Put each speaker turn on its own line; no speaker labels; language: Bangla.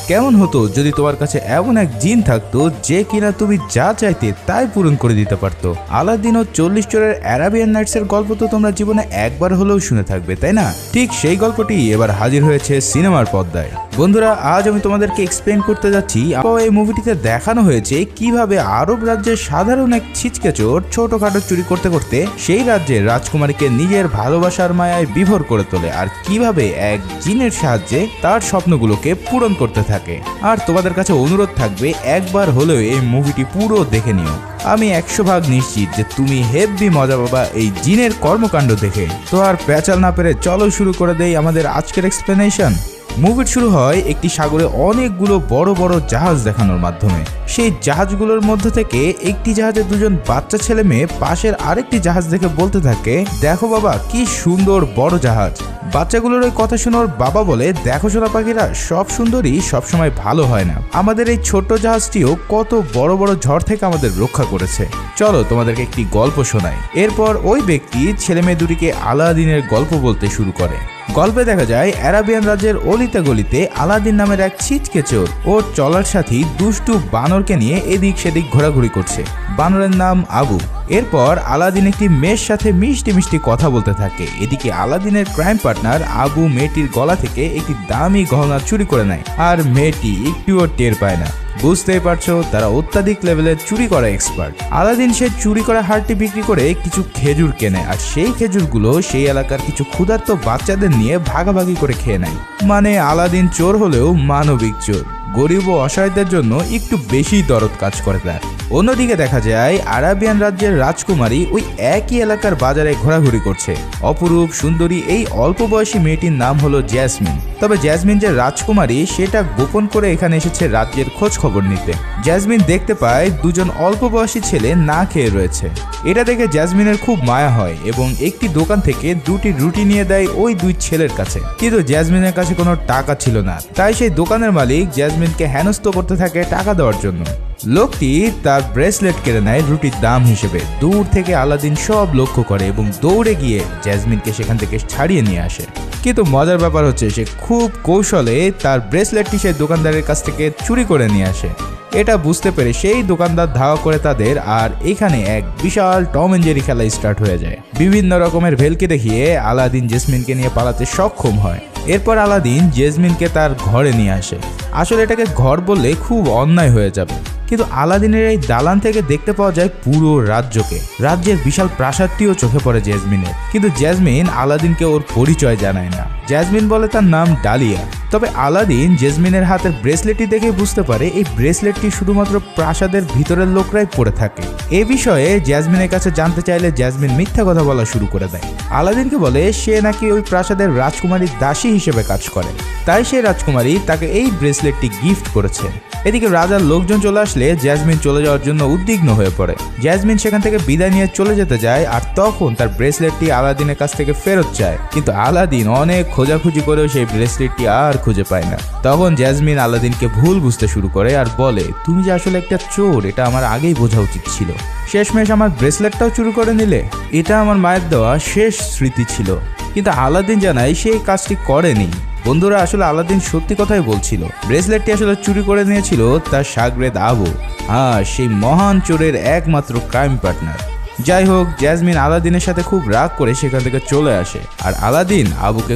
কেমন হতো যদি তোমার কাছে এমন এক জিন থাকতো যে কিনা তুমি যা চাইতে তাই পূরণ করে দিতে পারতো। আলাদিন ও 40 চোরের অ্যারাবিয়ান নাইটস এর গল্প তো তোমরা জীবনে একবার হলেও শুনে থাকবে, তাই না? ঠিক সেই গল্পটি এবার হাজির হয়েছে সিনেমার পর্দায়। বন্ধুরা, আজ আমি তোমাদেরকে এক্সপ্লেন করতে যাচ্ছি এই মুভিটিতে দেখানো হয়েছে কিভাবে আরব রাজ্যের সাধারণ এক ছিচকে চোর ছোটখাটো চুরি করতে করতে সেই রাজ্যের রাজকুমারীকে নিজের ভালোবাসার মায়ায় বিভোর করে তোলে, আর কিভাবে এক জিনের সাহায্যে তার স্বপ্নগুলোকে পূরণ করতে থাকে। আর তোমাদের কাছে অনুরোধ থাকবে একবার হলেও এই মুভিটি পুরো দেখে নিও। আমি 100% নিশ্চিত যে তুমি হেভি মজা পাবা এই জিনের কর্মকাণ্ড দেখে। তো আর পেঁচাল না পেরে চলো শুরু করে দেই আমাদের আজকের এক্সপ্লেনেশন। মুভি শুরু হয় একটি সাগরে অনেকগুলো বড় বড় জাহাজ দেখানোর মাধ্যমে। সেই জাহাজগুলোর মধ্যে থেকে একটি জাহাজে দুজন বাচ্চা ছেলে মেয়ে পাশের আরেকটি জাহাজ দেখে বলতে থাকে, দেখো বাবা কি সুন্দর বড় জাহাজ। বাচ্চাগুলোর ওই কথা শুনে ওর বাবা বলে, দেখো সোনা পাখিরা, সব সুন্দরী সবসময় ভালো হয় না, আমাদের এই ছোট্ট জাহাজটিও কত বড় বড় ঝড় থেকে আমাদের রক্ষা করেছে, চলো তোমাদেরকে একটি গল্প শোনাই। এরপর ওই ব্যক্তি ছেলে মেয়ে দুটিকে আলাদিনের গল্প বলতে শুরু করে। গল্পে দেখা যায় আরাবিয়ান রাজ্যের অলিতে গলিতে আলাদিন নামের এক ছিচকে চোর ওর চলার সাথী দুষ্টু বানরকে নিয়ে এদিক সেদিক ঘোরাঘুরি করছে। বানরের নাম আবু। এরপর আলাদিন একটি মেয়ের সাথে মিষ্টি মিষ্টি কথা বলতে থাকে। এদিকে আলাদিনের ক্রাইম পার্টনার আবু মেয়েটির গলা থেকে একটি দামি গহনা চুরি করে নেয়, আর মেয়েটি একটুও টের পায় না। বুঝতেই পারছো, তারা অত্যাধিক লেভেলের চুরি করা এক্সপার্ট। আলাদিন সে চুরি করা হাড়টি বিক্রি করে কিছু খেজুর কেনে, আর সেই খেজুরগুলো সেই এলাকার কিছু ক্ষুধার্ত বাচ্চাদের নিয়ে ভাগাভাগি করে খেয়ে নেয়। মানে আলাদিন চোর হলেও মানবিক চোর, গরিব ও অসহায়দের জন্য একটু বেশি দরদ কাজ করে তার। অন্যদিকে দেখা যায় আরাবিয়ান রাজ্যের রাজকুমারী ওই একই এলাকার বাজারে ঘোরাঘুরি করছে। অপরূপ সুন্দরী এই অল্প বয়সী মেয়েটির নাম হলো জ্যাসমিন। তবে জ্যাসমিন যে রাজকুমারী সেটা গোপন করে এখানে এসেছে রাজ্যের খোঁজ খবর নিতে। জ্যাসমিন দেখতে পায় দুজন অল্প বয়সী ছেলে না খেয়ে রয়েছে। এটা দেখে জ্যাসমিনের খুব মায়া হয় এবং একটি দোকান থেকে দুটি রুটি নিয়ে দেয় ওই দুই ছেলের কাছে। কিন্তু জ্যাসমিনের কাছে কোনো টাকা ছিল না, তাই সেই দোকানের মালিক জ্যাসমিনকে হেনস্থ করতে থাকে টাকা দেওয়ার জন্য। লোকটি তার ব্রেসলেট কেড়ে নেয় রুটির দাম হিসেবে। দূর থেকে আলাদিন সব লক্ষ্য করে এবং দৌড়ে গিয়ে জ্যাসমিনকে সেখান থেকে ছাড়িয়ে নিয়ে আসে। কিন্তু মজার ব্যাপার হচ্ছে সে খুব কৌশলে তার ব্রেসলেটটি সেই দোকানদারের কাছ থেকে চুরি করে নিয়ে আসে। এটা বুঝতে পেরে সেই দোকানদার ধাওয়া করে তাদের, আর এখানে এক বিশাল টম এন্ড জেরি খেলা স্টার্ট হয়ে যায়। বিভিন্ন রকমের ভেলকি দেখিয়ে আলাদিন জেসমিনকে নিয়ে পালাতে সক্ষম হয়। এরপর আলাদিন জেসমিনকে তার ঘরে নিয়ে আসে। আসলে এটাকে ঘর বললে খুব অন্যায় হয়ে যাবে, কিন্তু আলাদিনের এই দালান থেকে দেখতে পাওয়া যায় পুরো রাজ্যকে। রাজ্যের বিশাল প্রাসাদটিও চোখে পড়ে জ্যাসমিনের, কিন্তু জ্যাসমিন আলাদিনকে ওর পরিচয় জানায় না। জ্যাসমিন বলে তার নাম ডালিয়া। তবে আলাদিন জেসমিনের হাতের ব্রেসলেটটি দেখে বুঝতে পারে এই ব্রেসলেটটি শুধুমাত্র প্রাসাদের ভিতরের লোকরাই পরে থাকে। এ বিষয়ে জ্যাসমিনের কাছে জানতে চাইলে জ্যাসমিন মিথ্যা কথা বলা শুরু করে দেয়। আলাদিনকে বলে সে নাকি ওই প্রাসাদের রাজকুমারীর দাসী হিসেবে কাজ করে, তাই সেই রাজকুমারী তাকে এই ব্রেসলেটটি গিফট করেছে। এদিকে রাজার লোকজন চলে আসলে জ্যাসমিন চলে যাওয়ার জন্য উদ্বিগ্ন হয়ে পড়ে। জ্যাসমিন সেখান থেকে বিদায় নিয়ে চলে যেতে যায়, আর তখন তার ব্রেসলেটটি আলাদিনের কাছ থেকে ফেরত চায়। কিন্তু আলাদিন অনেক খোঁজাখুঁজি করেও সেই ব্রেসলেটটি আর খুঁজে পায় না। তখন জ্যাসমিন আলাদিনকে ভুল বুঝতে শুরু করে আর বলে, তুমি যে আসলে একটা চোর এটা আমার আগেই বোঝা উচিত ছিল। শেষমেশ আমার ব্রেসলেটটাও চুরি করে নিলে, এটা আমার মায়ের দেওয়া শেষ স্মৃতি ছিল। কিন্তু আলাদিন জানায় সেই কাজটি করেনি। বন্ধুরা, আসলে আলাদিন সত্যি কথাই বলছিল। ব্রেসলেটটি আসলে চুরি করে নিয়েছিল তার শাগরেদ আবু, আর সেই মহান চোরের একমাত্র ক্রাইম পার্টনার। যাই হোক, জ্যাসমিন আলাদিনের সাথে খুব রাগ করে সেখান থেকে চলে আসে, আর আলাদিন আবুকে